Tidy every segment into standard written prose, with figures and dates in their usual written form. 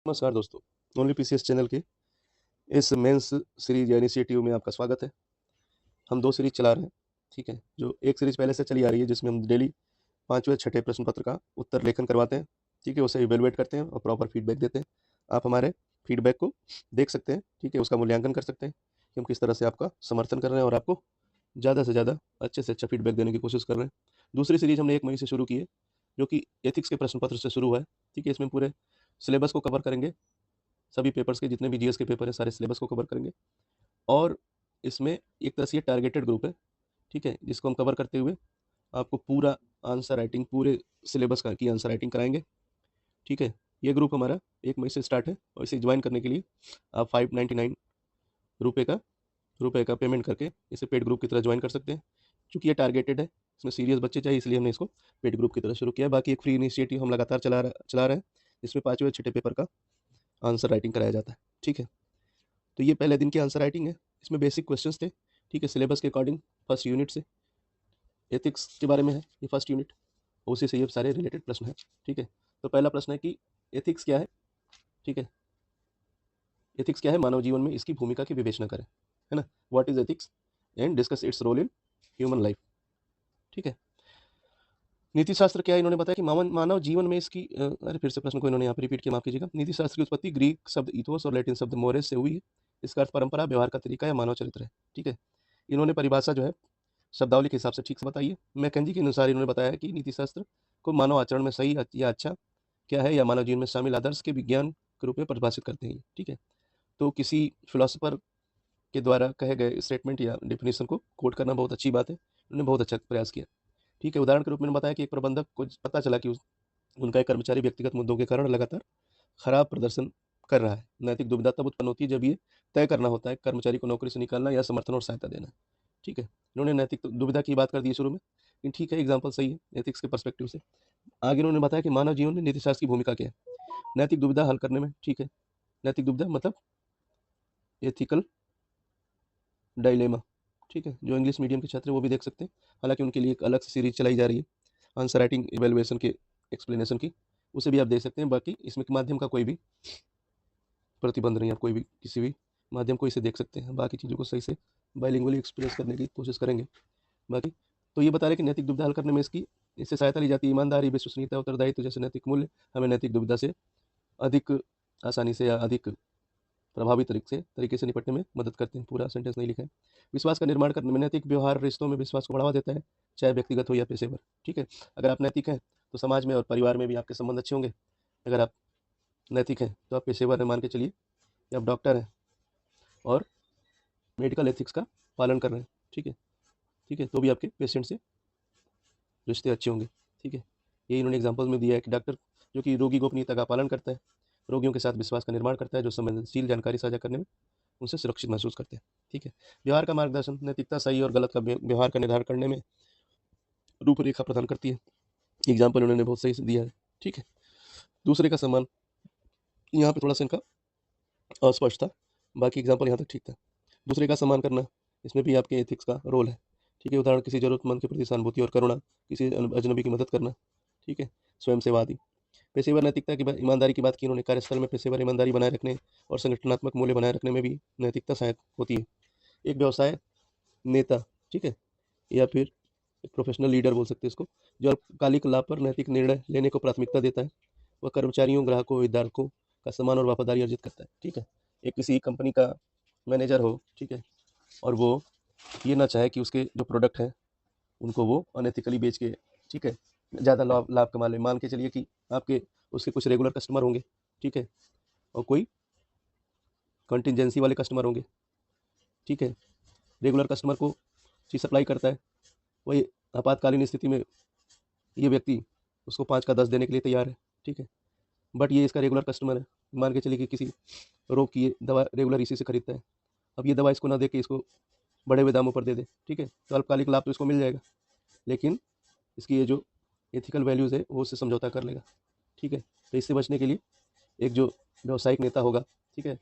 नमस्कार दोस्तों, only PCS channel के इस मेंस सीरीज या इनिशिएटिव में आपका स्वागत है। हम 2 सीरीज चला रहे हैं, ठीक है? जो एक सीरीज पहले से चली आ रही है जिसमें हम डेली 5वें छठे प्रश्न पत्र का उत्तर लेखन करवाते हैं, ठीक है? उसे इवैल्यूएट करते हैं और प्रॉपर फीडबैक देते हैं। आप हमारे फीडबैक को देख सकते हैं, ठीक है? उसका मूल्यांकन कर सकते हैं कि हम किस तरह से आपका समर्थन कर रहे हैं और आपको ज़्यादा से ज़्यादा अच्छे से अच्छा फीडबैक देने की कोशिश कर रहे हैं। दूसरी सीरीज हमने 1 मई से शुरू की है, जो कि एथिक्स के प्रश्न पत्र से शुरू हुआ है, ठीक है? इसमें पूरे सिलेबस को कवर करेंगे, सभी पेपर्स के जितने भी जीएस के पेपर हैं सारे सिलेबस को कवर करेंगे और इसमें एक तरह से ये टारगेटेड ग्रुप है, ठीक है? जिसको हम कवर करते हुए आपको पूरा आंसर राइटिंग पूरे सिलेबस का की आंसर राइटिंग कराएँगे, ठीक है? ये ग्रुप हमारा 1 मई से स्टार्ट है और इसे जॉइन करने के लिए आप ₹599 रुपए का पेमेंट करके इसे पेड ग्रुप की तरह जॉइन कर सकते हैं। चूँकि ये टारगेटेड है, इसमें सीरियस बच्चे चाहिए इसलिए हमने इसको पेड ग्रुप की तरह शुरू किया है। बाकी एक फ्री इनिशिएटिव हम लगातार चला रहे हैं, जिसमें 5वें छठे पेपर का आंसर राइटिंग कराया जाता है, ठीक है? तो ये पहले दिन की आंसर राइटिंग है। इसमें बेसिक क्वेश्चंस थे, ठीक है? सिलेबस के अकॉर्डिंग फर्स्ट यूनिट से एथिक्स के बारे में है ये फर्स्ट यूनिट, उसी से ये सारे रिलेटेड प्रश्न हैं, ठीक है? तो पहला प्रश्न है कि एथिक्स क्या है, ठीक है? एथिक्स क्या है? मानव जीवन में इसकी भूमिका की विवेचना करें, है ना? What is ethics and discuss its role in human life, ठीक है? नीति शास्त्र क्या है? इन्होंने बताया कि मानव जीवन में इसकी अरे फिर से प्रश्न को इन्होंने यहाँ पे रिपीट किया, माफ कीजिएगा। नीति शास्त्र की उत्पत्ति ग्रीक शब्द इथोस और लैटिन शब्द मोरेस से हुई है। इसका अर्थ परंपरा, व्यवहार का तरीका या मानव चरित्र है, ठीक है? इन्होंने परिभाषा जो है शब्दावली के हिसाब से ठीक से बताई है। मैकेंजी के अनुसार इन्होंने बताया है कि नीति शास्त्र को मानव आचरण में सही या अच्छा क्या है या मानव जीवन में शामिल आदर्श के विज्ञान के रूप में परिभाषित करते हैं, ठीक है? तो किसी फिलोसोफर के द्वारा कहे गए स्टेटमेंट या डेफिनेशन को कोट करना बहुत अच्छी बात है। उन्होंने बहुत अच्छा प्रयास किया, ठीक है? उदाहरण के रूप में बताया कि एक प्रबंधक को पता चला कि उनका एक कर्मचारी व्यक्तिगत मुद्दों के कारण लगातार खराब प्रदर्शन कर रहा है। नैतिक दुविधा तब उत्पन्न होती है जब ये तय करना होता है कर्मचारी को नौकरी से निकालना या समर्थन और सहायता देना, ठीक है? इन्होंने नैतिक दुविधा की बात कर दी है शुरू में, लेकिन ठीक है, एग्जाम्पल सही है एथिक्स के पर्सपेक्टिव से। आगे इन्होंने बताया कि मानव जीवन में नीतिशास्त्र की भूमिका क्या है नैतिक दुविधा हल करने में, ठीक है? नैतिक दुविधा मतलब एथिकल डायलेमा, ठीक है? जो इंग्लिश मीडियम के छात्र हैं वो भी देख सकते हैं, हालांकि उनके लिए एक अलग से सीरीज चलाई जा रही है आंसर राइटिंग इवेल्युएशन के एक्सप्लेनेशन की, उसे भी आप देख सकते हैं। बाकी इसमें माध्यम का कोई भी प्रतिबंध नहीं, आप कोई भी किसी भी माध्यम को इसे देख सकते हैं। बाकी चीज़ों को सही से बाइलिंगुअली एक्सप्रेस करने की कोशिश करेंगे। बाकी तो ये बता रहे कि नैतिक दुविधा हल करने में इससे सहायता ली जाती है। ईमानदारी, विश्वसनीयता, उत्तरदायित्व जैसे नैतिक मूल्य हमें नैतिक दुविधा से अधिक आसानी से या अधिक प्रभावी तरीके से निपटने में मदद करते हैं। पूरा सेंटेंस नहीं लिखा है। विश्वास का निर्माण करने में नैतिक व्यवहार रिश्तों में विश्वास को बढ़ावा देता है, चाहे व्यक्तिगत हो या पेशेवर, ठीक है? अगर आप नैतिक हैं तो समाज में और परिवार में भी आपके संबंध अच्छे होंगे। अगर आप नैतिक हैं तो आप पेशेवर हैं, मान के चलिए कि आप डॉक्टर हैं और मेडिकल एथिक्स का पालन कर रहे हैं, ठीक है? ठीक है, तो भी आपके पेशेंट से रिश्ते अच्छे होंगे, ठीक है? ये इन्होंने एग्जाम्पल में दिया है कि डॉक्टर जो कि रोगी गोपनीयता का पालन करता है, रोगियों के साथ विश्वास का निर्माण करता है, जो संवेदनशील जानकारी साझा करने में उनसे सुरक्षित महसूस करते हैं, ठीक है? व्यवहार का मार्गदर्शन, नैतिकता सही और गलत का व्यवहार का निर्धारण करने में रूपरेखा प्रदान करती है। एग्जाम्पल उन्होंने बहुत सही से दिया है, ठीक है? दूसरे का सम्मान, यहाँ पे थोड़ा सा इनका अस्पष्ट था, बाकी एग्जाम्पल यहाँ तक ठीक था। दूसरे का सम्मान करना, इसमें भी आपके एथिक्स का रोल है, ठीक है? उदाहरण किसी जरूरतमंद के प्रति सहानुभूति और करुणा, किसी अजनबी की मदद करना, ठीक है? स्वयं सेवा आदि। पेशेवर नैतिकता की ईमानदारी की बात की उन्होंने, कार्यस्थल में पेशेवर ईमानदारी बनाए रखने और संगठनात्मक मूल्य बनाए रखने में भी नैतिकता सहायक होती है। एक व्यवसाय नेता, ठीक है, या फिर एक प्रोफेशनल लीडर बोल सकते हैं इसको, जो अल्पकालिक लाभ पर नैतिक निर्णय लेने को प्राथमिकता देता है, वह कर्मचारियों, ग्राहकों, हितधारकों का सम्मान और वफादारी अर्जित करता है, ठीक है? एक किसी कंपनी का मैनेजर हो, ठीक है, और वो ये ना चाहे कि उसके जो प्रोडक्ट है उनको वो अनएथिकली बेच के, ठीक है, ज़्यादा लाभ लाभ कमा ले। मान के चलिए कि आपके उसके कुछ रेगुलर कस्टमर होंगे, ठीक है, और कोई कंटिजेंसी वाले कस्टमर होंगे, ठीक है? रेगुलर कस्टमर को चीज़ सप्लाई करता है, वही आपातकालीन स्थिति में ये व्यक्ति उसको 5 का 10 देने के लिए तैयार है, ठीक है? बट ये इसका रेगुलर कस्टमर है। मान के चलिए कि किसी रोग की ये दवा रेगुलर इसी से खरीदता है, अब ये दवा इसको ना दे के इसको बढ़े हुए दामों पर दे दे, ठीक है? तो अल्पकालिक लाभ तो इसको मिल जाएगा, लेकिन इसकी ये जो एथिकल वैल्यूज़ है वो उससे समझौता कर लेगा, ठीक है? तो इससे बचने के लिए एक जो व्यावसायिक नेता होगा, ठीक है,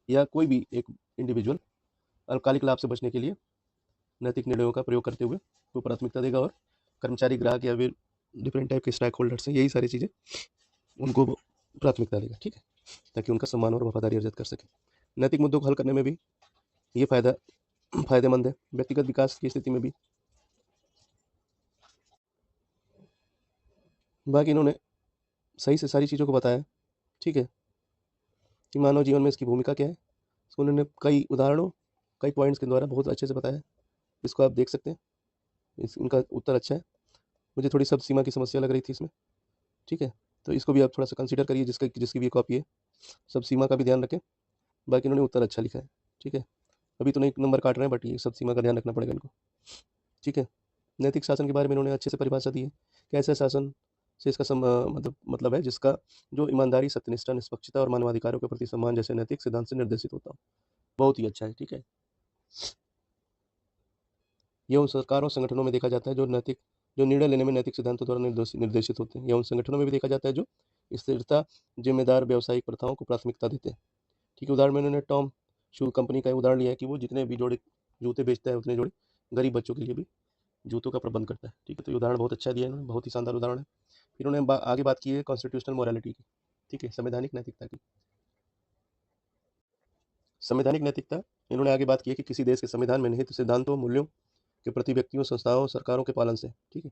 या कोई भी एक इंडिविजुअल अल्पकालिक लाभ से बचने के लिए नैतिक निर्णयों का प्रयोग करते हुए वो प्राथमिकता देगा, और कर्मचारी, ग्राहक या फिर डिफरेंट टाइप के स्टेक होल्डर्स हैं, यही सारी चीज़ें उनको वो प्राथमिकता देगा, ठीक है? ताकि उनका सम्मान और वफादारी अर्जित कर सकें। नैतिक मुद्दों को हल करने में भी ये फायदेमंद है, व्यक्तिगत विकास की स्थिति में भी। बाकी इन्होंने सही से सारी चीज़ों को बताया, ठीक है, कि मानव जीवन में इसकी भूमिका क्या है। इसको उन्होंने कई उदाहरणों, कई पॉइंट्स के द्वारा बहुत अच्छे से बताया। इसको आप देख सकते हैं, इनका उत्तर अच्छा है। मुझे थोड़ी शब्द सीमा की समस्या लग रही थी इसमें, ठीक है, तो इसको भी आप थोड़ा सा कंसीडर करिए, जिसकी भी कॉपी है, शब्द सीमा का भी ध्यान रखें। बाकी इन्होंने उत्तर अच्छा लिखा है, ठीक है। अभी तो नहीं नंबर काट रहे हैं, बट ये शब्द सीमा का ध्यान रखना पड़ेगा इनको, ठीक है। नैतिक शासन के बारे में इन्होंने अच्छे से परिभाषा दी है कि ऐसे शासन से इसका मतलब है जिसका जो ईमानदारी, सत्यनिष्ठा, निष्पक्षता और मानवाधिकारों के प्रति सम्मान जैसे नैतिक सिद्धांत से निर्देशित होता हो। बहुत ही अच्छा है, ठीक है। ये उन सरकारों संगठनों में देखा जाता है जो निर्णय लेने में नैतिक सिद्धांतों द्वारा निर्देशित होते हैं। यह उन संगठनों में भी देखा जाता है जो स्थिरता, जिम्मेदार व्यावसायिक प्रथाओं को प्राथमिकता देते हैं, ठीक है। उदाहरण में उन्होंने टॉम शू कंपनी का उदाहरण लिया है कि वो जितने भी जोड़े जूते बेचता है उतने जोड़े गरीब बच्चों के लिए भी जूतों का प्रबंध करता है, ठीक है। तो ये उदाहरण बहुत अच्छा दिया है इन्होंने, बहुत ही शानदार उदाहरण है। फिर उन्होंने आगे बात की है कॉन्स्टिट्यूशनल मोरालिटी की, ठीक है, संवैधानिक नैतिकता की। संवैधानिक नैतिकता इन्होंने आगे बात की है कि किसी देश के संविधान में निहित सिद्धांतों, मूल्यों के प्रति व्यक्तियों, संस्थाओं, सरकारों के पालन से, ठीक है।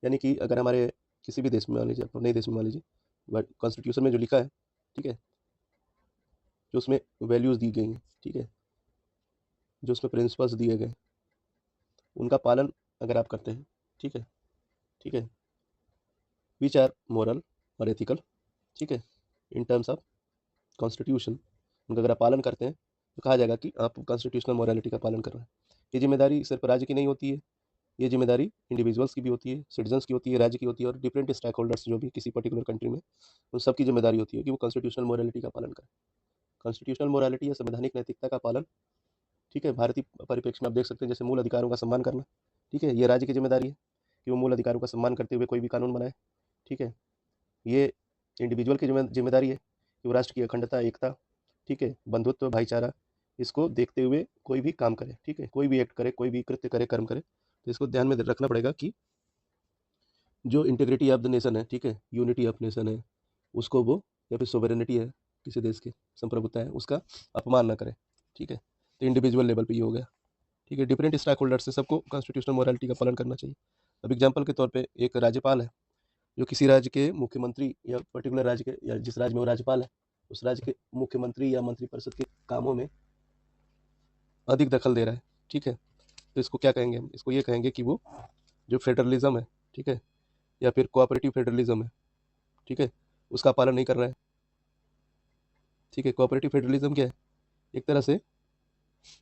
यानी कि अगर हमारे किसी भी देश में मान लीजिए, अपने देश में मान लीजिए, बट कॉन्स्टिट्यूशन में जो लिखा है, ठीक है, जो उसमें वैल्यूज़ दी गई हैं, ठीक है, जो उसमें प्रिंसिपल्स दिए गए, उनका पालन अगर आप करते हैं, ठीक है, ठीक है, विच आर मोरल और एथिकल, ठीक है, इन टर्म्स ऑफ कॉन्स्टिट्यूशन, उनका अगर आप पालन करते हैं तो कहा जाएगा कि आप कॉन्स्टिट्यूशनल मोरालिटी का पालन कर रहे हैं। ये जिम्मेदारी सिर्फ राज्य की नहीं होती है, ये जिम्मेदारी इंडिविजुअल्स की भी होती है, सिटीजन्स की होती है, राज्य की होती है, और डिफरेंट स्टेक होल्डर्स जो भी किसी पर्टिकुलर कंट्री में, उन सबकी जिम्मेदारी होती है कि वो कॉन्स्टिट्यूशनल मोरालिटी का पालन करें। कॉन्स्टिट्यूशनल मोरालिटी या संवैधानिक नैतिकता का पालन, ठीक है, भारतीय परिप्रेक्ष्य में आप देख सकते हैं जैसे मूल अधिकारों का सम्मान करना, ठीक है, ये राज्य की जिम्मेदारी है कि वो मूल अधिकारों का सम्मान करते हुए कोई भी कानून बनाए, ठीक है। ये इंडिविजुअल की जिम्मेदारी है कि वो राष्ट्र की अखंडता, एकता, ठीक है, बंधुत्व, भाईचारा, इसको देखते हुए कोई भी काम करे, ठीक है, कोई भी एक्ट करे, कोई भी कृत्य करे, कर्म करे, तो इसको ध्यान में रखना पड़ेगा कि जो इंटीग्रिटी ऑफ द नेशन है, ठीक है, यूनिटी ऑफ नेशन है, उसको वो, या फिर सोवरेनिटी है किसी देश की, संप्रभुता है, उसका अपमान ना करे, ठीक है। तो इंडिविजुअल लेवल पे ये हो गया, ठीक है। डिफरेंट स्टेक होल्डर से सबको कॉन्स्टिट्यूशनल मोरालिटी का पालन करना चाहिए। अब एग्जाम्पल के तौर पे एक राज्यपाल है जो किसी राज्य के मुख्यमंत्री या पर्टिकुलर राज्य के, या जिस राज्य में वो राज्यपाल है, उस राज्य के मुख्यमंत्री या मंत्रिपरिषद के कामों में अधिक दखल दे रहा है, ठीक है, तो इसको क्या कहेंगे हम? इसको ये कहेंगे कि वो जो फेडरलिज्म है, ठीक है, या फिर कोऑपरेटिव फेडरलिज्म है, ठीक है, उसका पालन नहीं कर रहा है, ठीक है। कोऑपरेटिव फेडरलिज्म क्या है? एक तरह से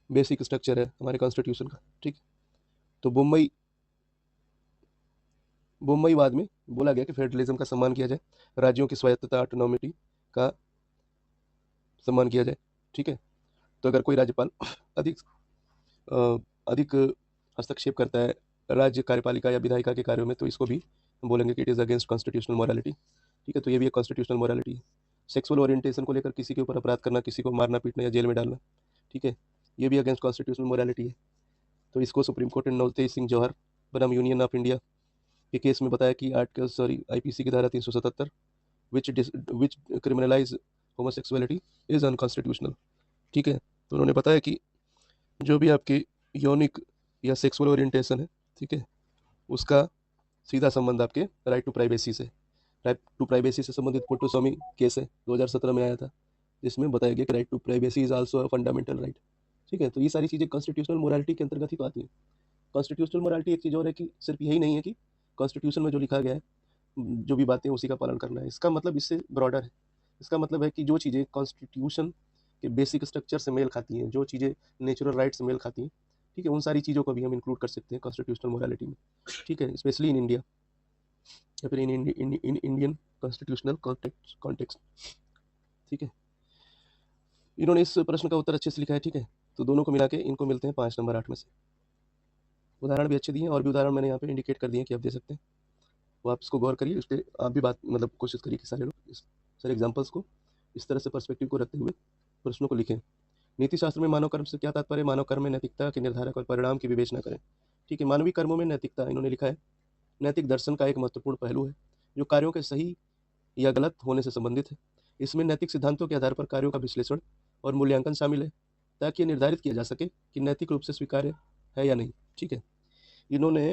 बेसिक स्ट्रक्चर है हमारे कॉन्स्टिट्यूशन का, ठीक। तो मुंबईवाद में बोला गया कि फेडरलिज्म का सम्मान किया जाए, राज्यों की स्वायत्तता, ऑटोनॉमिटी का सम्मान किया जाए, ठीक है। तो अगर कोई राज्यपाल अधिक अधिक हस्तक्षेप करता है राज्य कार्यपालिका या विधायिका के कार्यों में, तो इसको भी हम बोलेंगे कि it is against constitutional morality, ठीक है। तो ये भी एक कॉन्स्टिट्यूशनल मोरालिटी है। सेक्सुअल ओरिएंटेशन को लेकर किसी के ऊपर अपराध करना, किसी को मारना, पीटना या जेल में डालना, ठीक है, ये भी अगेंस्ट कॉन्स्टिट्यूशनल मोरालिटी है। तो इसको सुप्रीम कोर्ट ने नवतेज सिंह जौहर बनाम यूनियन ऑफ इंडिया के केस में बताया कि आईपीसी की धारा 377 विच क्रिमिनलाइज होमोसेक्सुअलिटी इज अनकॉन्स्टिट्यूशनल, ठीक है। तो उन्होंने बताया कि जो भी आपकी यौनिक या सेक्सुअल ओरिएंटेशन है, ठीक है, उसका सीधा संबंध आपके राइट टू प्राइवेसी से, राइट टू प्राइवेसी से संबंधित पुट्टुस्वामी केस है, 2017 में आया था, जिसमें बताया गया कि right to privacy is also a fundamental right, ठीक है। तो ये सारी चीज़ें कॉन्स्टिट्यूशनल मोरालिटी के अंतर्गत ही तो आती है। कॉन्स्टिट्यूशनल मोरालिटी एक चीज़ और है कि सिर्फ यही नहीं है कि कॉन्स्टिट्यूशन में जो लिखा गया है, जो भी बातें उसी का पालन करना है। इसका मतलब इससे ब्रॉडर है। इसका मतलब है कि जो चीज़ें कॉन्स्टिट्यूशन के बेसिक स्ट्रक्चर से मेल खाती हैं, जो चीज़ें नेचुरल राइट से मेल खाती हैं, ठीक है, उन सारी चीज़ों को भी हम इंक्लूड कर सकते हैं कॉन्स्टिट्यूशनल मोरालिटी में, ठीक है, स्पेशली इन इंडिया या फिर इन इंडियन कॉन्स्टिट्यूशनल कॉन्टेक्स्ट, ठीक है। इन्होंने इस प्रश्न का उत्तर अच्छे से लिखा है, ठीक है। तो दोनों को मिला के इनको मिलते हैं 5 नंबर 8 में से। उदाहरण भी अच्छे दिए हैं, और भी उदाहरण मैंने यहाँ पे इंडिकेट कर दिए कि आप दे सकते हैं, तो आप इसको गौर करिए, इस पर आप भी बात मतलब कोशिश करिए कि सारे लोग इस सारे एग्जाम्पल्स को इस तरह से पर्सपेक्टिव को रखते हुए प्रश्नों को लिखें। नीति शास्त्र में मानव कर्म से क्या तात्पर्य? मानव कर्म में नैतिकता के निर्धारक और परिणाम की विवेचना करें, ठीक है। मानवीय कर्मों में नैतिकता, इन्होंने लिखा है, नैतिक दर्शन का एक महत्वपूर्ण पहलू है जो कार्यों के सही या गलत होने से संबंधित है। इसमें नैतिक सिद्धांतों के आधार पर कार्यों का विश्लेषण और मूल्यांकन शामिल है, ताकि ये निर्धारित किया जा सके कि नैतिक रूप से स्वीकार्य है या नहीं। ठीक है, इन्होंने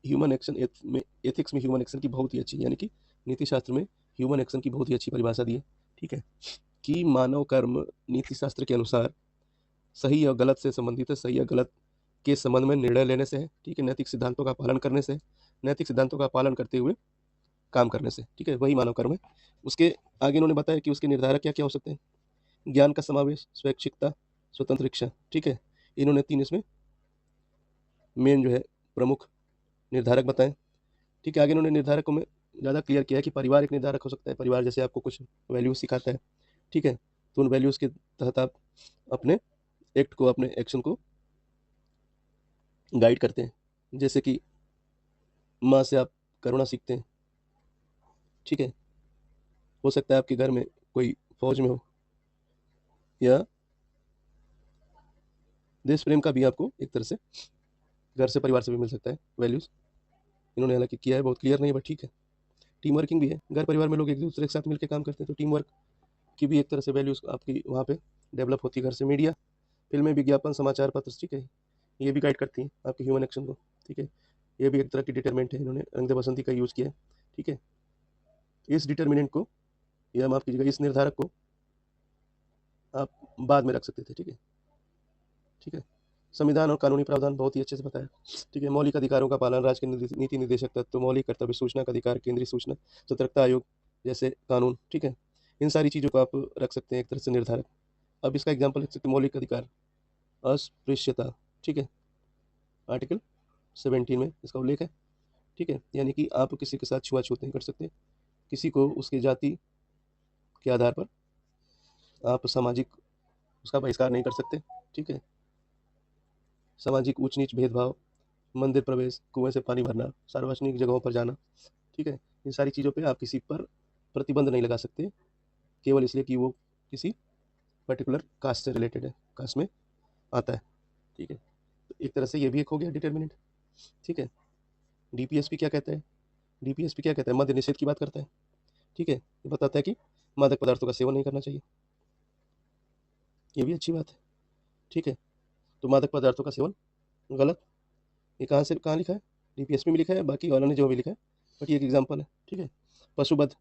ह्यूमन एक्शन में एथिक्स में ह्यूमन एक्शन की बहुत ही अच्छी, यानी कि नीति शास्त्र में ह्यूमन एक्शन की बहुत ही अच्छी परिभाषा दी है। ठीक है, कि मानव कर्म नीति शास्त्र के अनुसार सही या गलत से संबंधित है, सही या गलत के संबंध में निर्णय लेने से है। ठीक है, नैतिक सिद्धांतों का पालन करने से, नैतिक सिद्धांतों का पालन करते हुए काम करने से। ठीक है, वही मानव कर्म है। उसके आगे इन्होंने बताया कि उसके निर्धारक क्या क्या हो सकते हैं। ज्ञान का समावेश, स्वैच्छिकता, स्वतंत्र इच्छा। ठीक है, इन्होंने 3 इसमें मेन जो है प्रमुख निर्धारक बताएं। ठीक है, आगे इन्होंने निर्धारकों में ज़्यादा क्लियर किया है कि परिवार एक निर्धारक हो सकता है। परिवार जैसे आपको कुछ वैल्यूज सिखाता है, ठीक है, तो उन वैल्यूज़ के तहत आप अपने एक्ट को, अपने एक्शन को गाइड करते हैं। जैसे कि माँ से आप करुणा सीखते हैं। ठीक है, हो सकता है आपके घर में कोई फौज में हो, या देश प्रेम का भी आपको एक तरह से घर से, परिवार से भी मिल सकता है वैल्यूज़। इन्होंने हालांकि किया है, बहुत क्लियर नहीं है, बट ठीक है। टीम वर्किंग भी है, घर परिवार में लोग एक दूसरे के साथ मिलकर काम करते हैं, तो टीम वर्क की भी एक तरह से वैल्यूज़ आपकी वहाँ पे डेवलप होती है घर से। मीडिया, फिल्में, विज्ञापन, समाचार पत्र, ठीक है, ये भी गाइड करती हैं आपके ह्यूमन एक्शन को। ठीक है, ये भी एक तरह की डिटरमिनेंट है, इन्होंने रंग बसंती का यूज़ किया है। ठीक है, इस डिटरमिनेंट को, या माफ़ कीजिएगा, इस निर्धारक को आप बाद में रख सकते थे। ठीक है, ठीक है, संविधान और कानूनी प्रावधान बहुत ही अच्छे से बताया। ठीक है, मौलिक अधिकारों का पालन, राज्य के नीति निर्देशक तत्व, मौलिक कर्तव्य, सूचना का अधिकार, केंद्रीय सूचना सतर्कता आयोग जैसे कानून। ठीक है, इन सारी चीज़ों को आप रख सकते हैं एक तरह से निर्धारक। अब इसका एग्जाम्पल लिख सकते हैं, मौलिक अधिकार, अस्पृश्यता। ठीक है, आर्टिकल 17 में इसका उल्लेख है। ठीक है, यानी कि आप किसी के साथ छुआछूत नहीं कर सकते, किसी को उसकी जाति के आधार पर आप सामाजिक उसका बहिष्कार नहीं कर सकते। ठीक है, सामाजिक ऊंच नीच, भेदभाव, मंदिर प्रवेश, कुएं से पानी भरना, सार्वजनिक जगहों पर जाना। ठीक है, इन सारी चीज़ों पे आप किसी पर प्रतिबंध नहीं लगा सकते, केवल इसलिए कि वो किसी पर्टिकुलर कास्ट से रिलेटेड है, कास्ट में आता है। ठीक है, तो एक तरह से ये भी एक हो गया डिटर्मिनेंट। ठीक है, डीपीएसपी क्या कहता है? डीपीएसपी क्या कहता है? मद्य निषेध की बात करता है। ठीक है, ये बताता है कि मादक पदार्थों का सेवन नहीं करना चाहिए, ये भी अच्छी बात है। ठीक है, तो मादक पदार्थों का सेवन गलत, ये कहाँ से कहाँ लिखा है? डीपीएसपी में लिखा है, बाकी और अन्य जगह भी लिखा है, बट ये एक एग्जाम्पल है। ठीक है, पशुवध,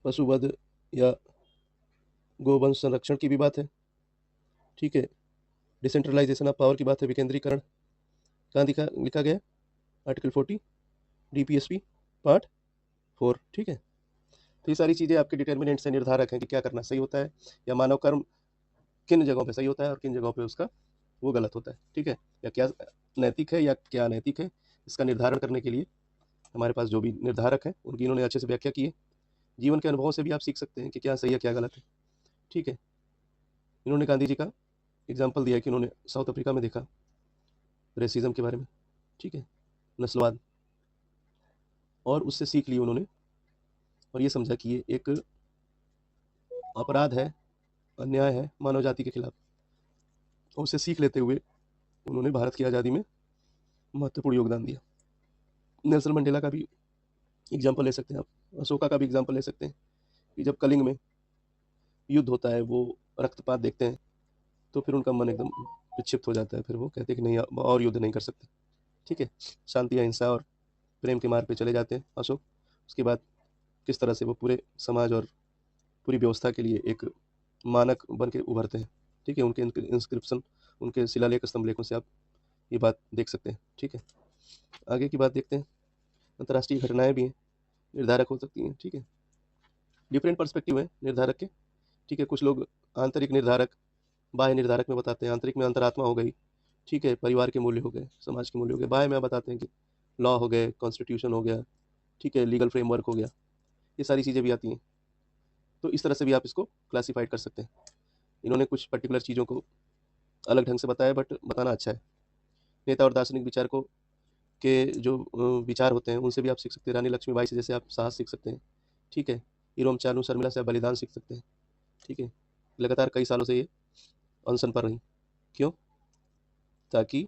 पशुवध या गोवंश संरक्षण की भी बात है। ठीक है, डिसेंट्रलाइजेशन ऑफ पावर की बात है, विकेंद्रीकरण कहाँ लिखा गया है? Article 40 DPSP part 4। ठीक है, तो ये सारी चीज़ें आपके डिटर्मिनेंट से निर्धारक हैं कि क्या करना सही होता है, या मानव कर्म किन जगहों पे सही होता है और किन जगहों पे उसका वो गलत होता है। ठीक है, या क्या नैतिक है या क्या अनैतिक है, इसका निर्धारण करने के लिए हमारे पास जो भी निर्धारक हैं उनकी इन्होंने अच्छे से व्याख्या की है। जीवन के अनुभवों से भी आप सीख सकते हैं कि क्या सही है क्या गलत है। ठीक है, इन्होंने गांधी जी का एग्जाम्पल दिया कि उन्होंने साउथ अफ्रीका में देखा रेसिज्म के बारे में। ठीक है, नस्लवाद, और उससे सीख ली उन्होंने, और ये समझा कि ये एक अपराध है, अन्याय है मानव जाति के खिलाफ। और उसे सीख लेते हुए उन्होंने भारत की आज़ादी में महत्वपूर्ण योगदान दिया। नेल्सन मंडेला का भी एग्जाम्पल ले सकते हैं आप, अशोका का भी एग्जाम्पल ले सकते हैं कि जब कलिंग में युद्ध होता है, वो रक्तपात देखते हैं, तो फिर उनका मन एकदम विक्षिप्त हो जाता है, फिर वो कहते हैं कि नहीं, और युद्ध नहीं कर सकते। ठीक है, शांति, अहिंसा और प्रेम के मार्ग पे चले जाते हैं अशोक। उसके बाद किस तरह से वो पूरे समाज और पूरी व्यवस्था के लिए एक मानक बन के उभरते हैं। ठीक है, उनके इंस्क्रिप्शन, उनके शिलालेख स्तंभलेखों से आप ये बात देख सकते हैं। ठीक है, आगे की बात देखते हैं। अंतर्राष्ट्रीय घटनाएं भी हैं, निर्धारक हो सकती हैं। ठीक है, डिफरेंट पर्सपेक्टिव है निर्धारक के। ठीक है, कुछ लोग आंतरिक निर्धारक, बाह्य निर्धारक में बताते हैं। आंतरिक में अंतरात्मा हो गई, ठीक है, परिवार के मूल्य हो गए, समाज के मूल्य हो गए। बाह्य में बताते हैं कि लॉ हो गए, कॉन्स्टिट्यूशन हो गया, ठीक है, लीगल फ्रेमवर्क हो गया, ये सारी चीज़ें भी आती हैं। तो इस तरह से भी आप इसको क्लासीफाइड कर सकते हैं। इन्होंने कुछ पर्टिकुलर चीज़ों को अलग ढंग से बताया, बट बताना अच्छा है। नेता और दार्शनिक विचारकों के जो विचार होते हैं उनसे भी आप सीख सकते हैं। रानी लक्ष्मीबाई से जैसे आप साहस सीख सकते हैं। ठीक है, हीरोम चानू शर्मिला से आप बलिदान सीख सकते हैं। ठीक है, लगातार कई सालों से ये अनशन पर रहीं, क्यों? ताकि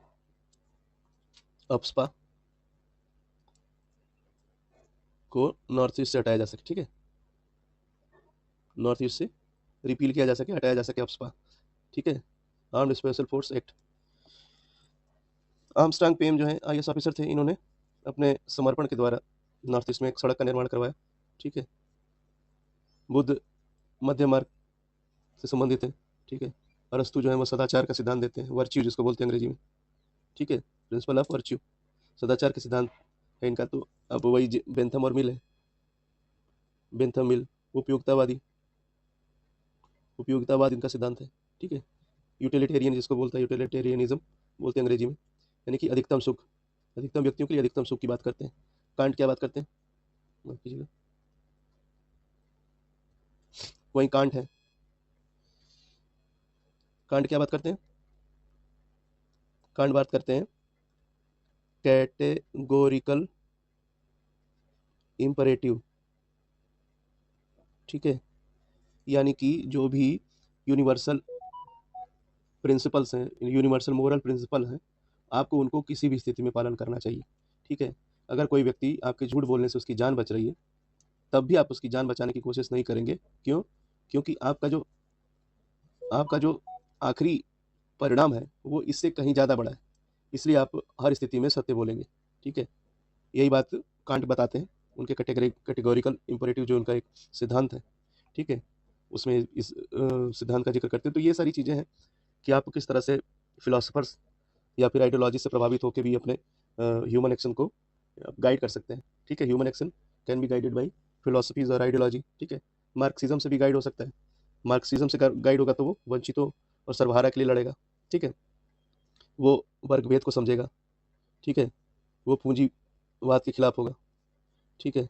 अप्सपा को नॉर्थ ईस्ट से हटाया जा सके, ठीक है, नॉर्थ ईस्ट से रिपील किया जा सके, हटाया जा सके अप्सपा, ठीक है। Armed special force act. Armstrong PM जो है आईएएस ऑफिसर थे, इन्होंने अपने समर्पण के द्वारा नॉर्थ ईस्ट में एक सड़क का निर्माण करवाया, ठीक है। बुद्ध मध्य मार्ग से संबंधित है, ठीक है। अरस्तु जो है वो सदाचार का सिद्धांत देते हैं, वर्च्यू जिसको बोलते हैं अंग्रेजी में, ठीक है, प्रिंसिपल ऑफ वर्च्यू, सदाचार के सिद्धांत है इनका। तो अब वही बेंथम और मिल है, बेंथम मिल उपयोगितावाद इनका सिद्धांत है, ठीक है। यूटिलिटेरियन जिसको बोलता है, यूटिलिटेरियनिज्म बोलते हैं अंग्रेजी में, यानी कि अधिकतम सुख, अधिकतम व्यक्तियों के लिए अधिकतम सुख की बात करते हैं। कांट क्या बात करते हैं, माफ कीजिएगा, वही कांट है, कांट क्या बात करते हैं, कांट बात करते हैं कैटेगोरिकल इंपरेटिव, ठीक है, यानी कि जो भी यूनिवर्सल प्रिंसिपल्स हैं, यूनिवर्सल मोरल प्रिंसिपल हैं, आपको उनको किसी भी स्थिति में पालन करना चाहिए, ठीक है। अगर कोई व्यक्ति आपके झूठ बोलने से उसकी जान बच रही है, तब भी आप उसकी जान बचाने की कोशिश नहीं करेंगे, क्यों? क्योंकि आपका जो आखिरी परिणाम है वो इससे कहीं ज़्यादा बड़ा है, इसलिए आप हर स्थिति में सत्य बोलेंगे, ठीक है। यही बात कांट बताते हैं, उनके कैटेगोरिकल इंपरेटिव जो उनका एक सिद्धांत है, ठीक है, उसमें इस सिद्धांत का जिक्र करते हैं। तो ये सारी चीज़ें हैं कि आप किस तरह से फिलोसफर्स या फिर आइडियोलॉजी से प्रभावित होकर भी अपने ह्यूमन एक्शन को गाइड कर सकते हैं, ठीक है। Human action can be guided by philosophies और आइडियोलॉजी, ठीक है। मार्क्सिज्म से भी गाइड हो सकता है, मार्क्सिज्म से गाइड होगा तो वो वंचितों और सर्वहारा के लिए लड़ेगा, ठीक है, वो वर्गभेद को समझेगा, ठीक है, वो पूंजीवाद के खिलाफ होगा, ठीक है।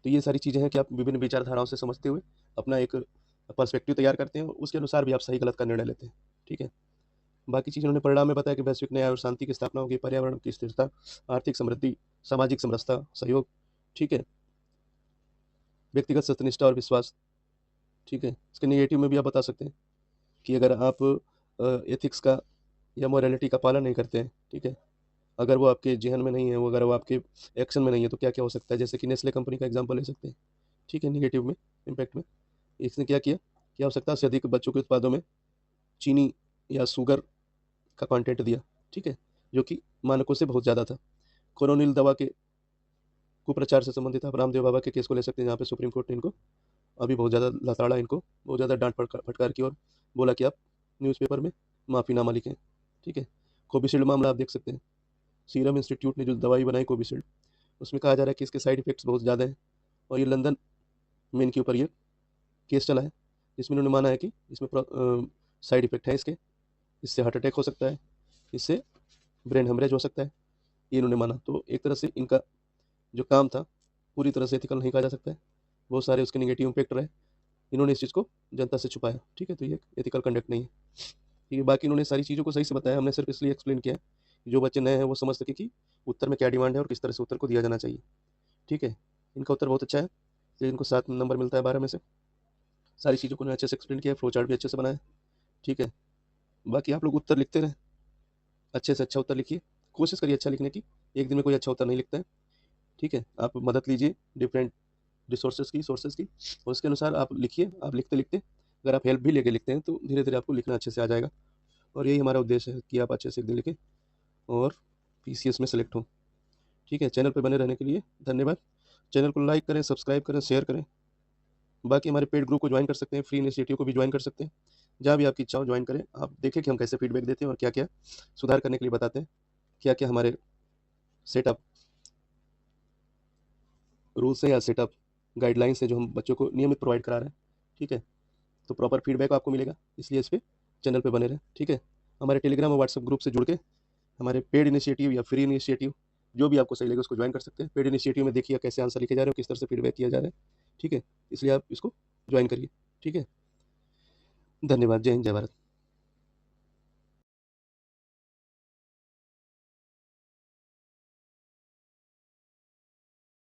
तो ये सारी चीज़ें हैं कि आप विभिन्न विचारधाराओं से समझते हुए अपना एक पर्सपेक्टिव तैयार करते हैं और उसके अनुसार भी आप सही गलत का निर्णय लेते हैं, ठीक है। बाकी चीज़ उन्होंने परिणाम में बताया कि वैश्विक न्याय और शांति की स्थापना होगी, पर्यावरण की स्थिरता, आर्थिक समृद्धि, सामाजिक समरसता, सहयोग, ठीक है, व्यक्तिगत सत्यनिष्ठा और विश्वास, ठीक है। इसके नेगेटिव में भी आप बता सकते हैं कि अगर आप एथिक्स का या मोरालिटी का पालन नहीं करते हैं, ठीक है, अगर वो आपके जहन में नहीं है, वो अगर वो आपके एक्शन में नहीं है, तो क्या क्या हो सकता है, जैसे कि नेस्ले कंपनी का एग्जाम्पल ले सकते हैं, ठीक है। नेगेटिव में, इम्पैक्ट में इसने क्या किया कि आवश्यकता से अधिक बच्चों के उत्पादों में चीनी या शुगर का कंटेंट दिया, ठीक है, जो कि मानकों से बहुत ज़्यादा था। कोरोनिल दवा के कुप्रचार से संबंधित आप रामदेव बाबा के केस को ले सकते हैं, जहाँ पे सुप्रीम कोर्ट ने इनको अभी बहुत ज़्यादा लताड़ा, इनको बहुत ज़्यादा डांट फटकार की और बोला कि आप न्यूज़पेपर में माफ़ीनामा लिखें, ठीक है। कोविशील्ड मामला आप देख सकते हैं, सीरम इंस्टीट्यूट ने जो दवाई बनाई कोविशील्ड, उसमें कहा जा रहा है कि इसके साइड इफ़ेक्ट्स बहुत ज़्यादा हैं, और ये लंदन में इनके ऊपर ये केस चला है, जिसमें उन्होंने माना है कि इसमें साइड इफ़ेक्ट है इसके, इससे हार्ट अटैक हो सकता है, इससे ब्रेन हेमरेज हो सकता है, ये इन्होंने माना। तो एक तरह से इनका जो काम था पूरी तरह से एथिकल नहीं कहा जा सकता है, बहुत सारे उसके नेगेटिव इम्पैक्ट रहे, इन्होंने इस चीज़ को जनता से छुपाया, ठीक है। तो ये एथिकल कंडक्ट नहीं है, ठीक है। बाकी इन्होंने सारी चीज़ों को सही से बताया, हमने सिर्फ इसलिए एक्सप्लेन किया है जो बच्चे नए हैं वो समझ सके कि उत्तर में क्या डिमांड है और किस तरह से उत्तर को दिया जाना चाहिए, ठीक है। इनका उत्तर बहुत अच्छा है, तो इनको 7 नंबर मिलता है 12 में से। सारी चीज़ों को अच्छे से एक्सप्लेन किया, फ्लो चार्ट भी अच्छे से बनाया, ठीक है। बाकी आप लोग उत्तर लिखते रहें, अच्छे से अच्छा उत्तर लिखिए, कोशिश करिए अच्छा लिखने की, एक दिन में कोई अच्छा उत्तर नहीं लिखता है, ठीक है। आप मदद लीजिए डिफरेंट सोर्सेज की, और उसके अनुसार आप लिखिए। आप लिखते लिखते अगर आप हेल्प भी लेके लिखते हैं तो धीरे धीरे आपको लिखना अच्छे से आ जाएगा, और यही हमारा उद्देश्य है कि आप अच्छे से एक दिन लिखें और पीसीएस में सेलेक्ट हों, ठीक है। चैनल पर बने रहने के लिए धन्यवाद। चैनल को लाइक करें, सब्सक्राइब करें, शेयर करें। बाकी हमारे पेड ग्रुप को ज्वाइन कर सकते हैं, फ्री इनिशिएटिव को भी ज्वाइन कर सकते हैं, जहाँ भी आपकी इच्छा हो ज्वाइन करें। आप देखें कि हम कैसे फीडबैक देते हैं और क्या क्या सुधार करने के लिए बताते हैं, क्या क्या हमारे सेटअप रूल्स है या सेटअप गाइडलाइंस है जो हम बच्चों को नियमित प्रोवाइड करा रहे हैं, ठीक है। तो प्रॉपर फीडबैक आपको मिलेगा, इसलिए इस पर चैनल पे बने रहें, ठीक है। हमारे टेलीग्राम और व्हाट्सएप ग्रुप से जुड़ के हमारे पेड इनिशिएटिव या फ्री इनिशिएटिव जो भी आपको सही लगे उसको ज्वाइन कर सकते हैं। पेड इनिशिएटिव में देखिए कैसे आंसर लिखे जा रहे हो, किस तरह से फीडबैक किया जा रहा है, ठीक है, इसलिए आप इसको ज्वाइन करिए, ठीक है। धन्यवाद। जय हिंद, जय भारत।